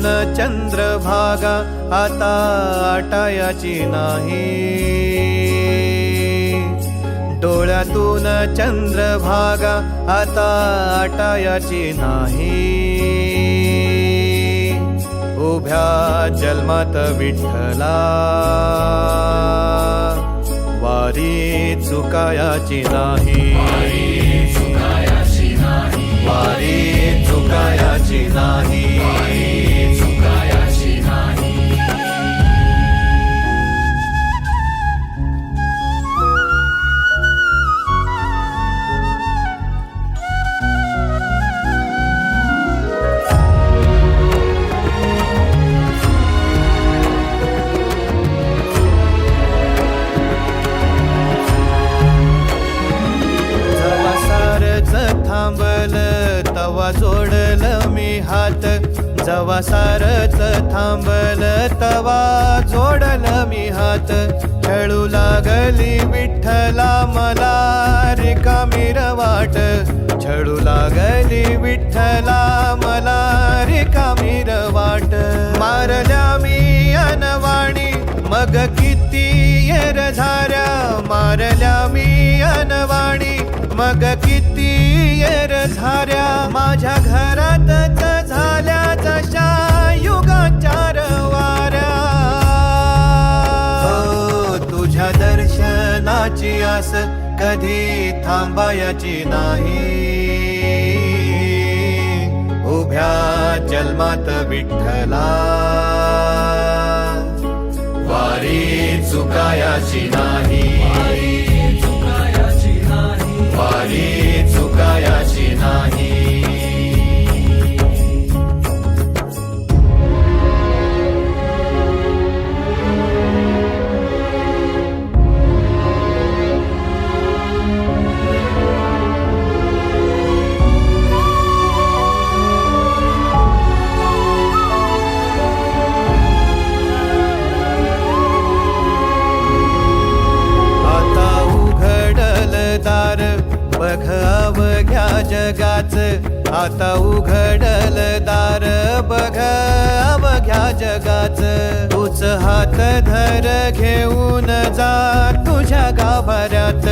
डोळ्यातून चंद्रभागा आता आटायाची नाही, डोळ्यातून चंद्रभागा आता आटायाची नाही। उभ्या जन्मात विठ्ठला वारी चुकायाची नाही, वारी चुकायाची नाही। थांबल तवा जोडल मी हात, जवा सारच थांबल तवा जोडल मी हात। खेळू लागली विठ्ठला मला रिकामी वाट, छळू लागली विठ्ठला मला रिकामी वाट। मारल्या मी अनवाणी मग किती येर झाऱ्या, मारल्या मी अनवाणी मग किती येर झाऱ्या। माझ्या घरातच झाल्या जशा युगाचार वाऱ्या। तुझ्या दर्शनाची आस कधी थांबायची नाही, उभ्या जन्मात विठ्ठला वारी चुकायाची नाही, वारी चुकायाची नाही। बघ अवघ्या जगाच, आता उघडल दार बघ अवघ्या जगाच। तूच हात धर घेऊन जा तुझ्या गाभाऱ्यात,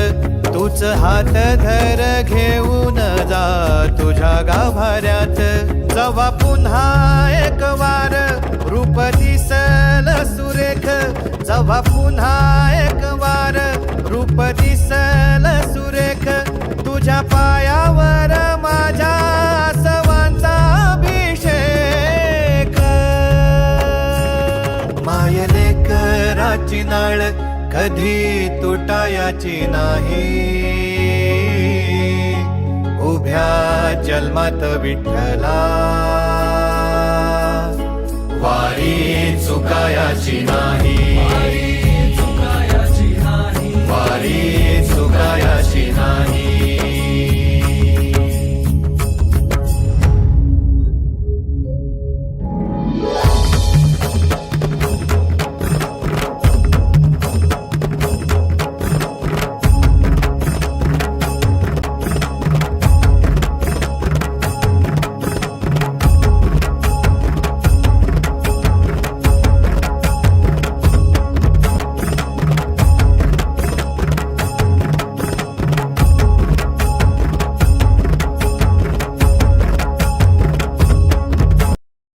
तूच हात धर घेऊन जा तुझ्या गाभाऱ्यात। जवा पुन्हा एक वार रूप दिसल सुरेख, जवा पुन्हा एक वार रूप दिसल सुरेख। तुझ्या पायावर माझ्या आसवांचा अभिषेक। मायलेकराची नाळ कधी तुटायाची नाही, उभ्या जन्मात विठ्ठला वारी चुकायाची नाही, वारी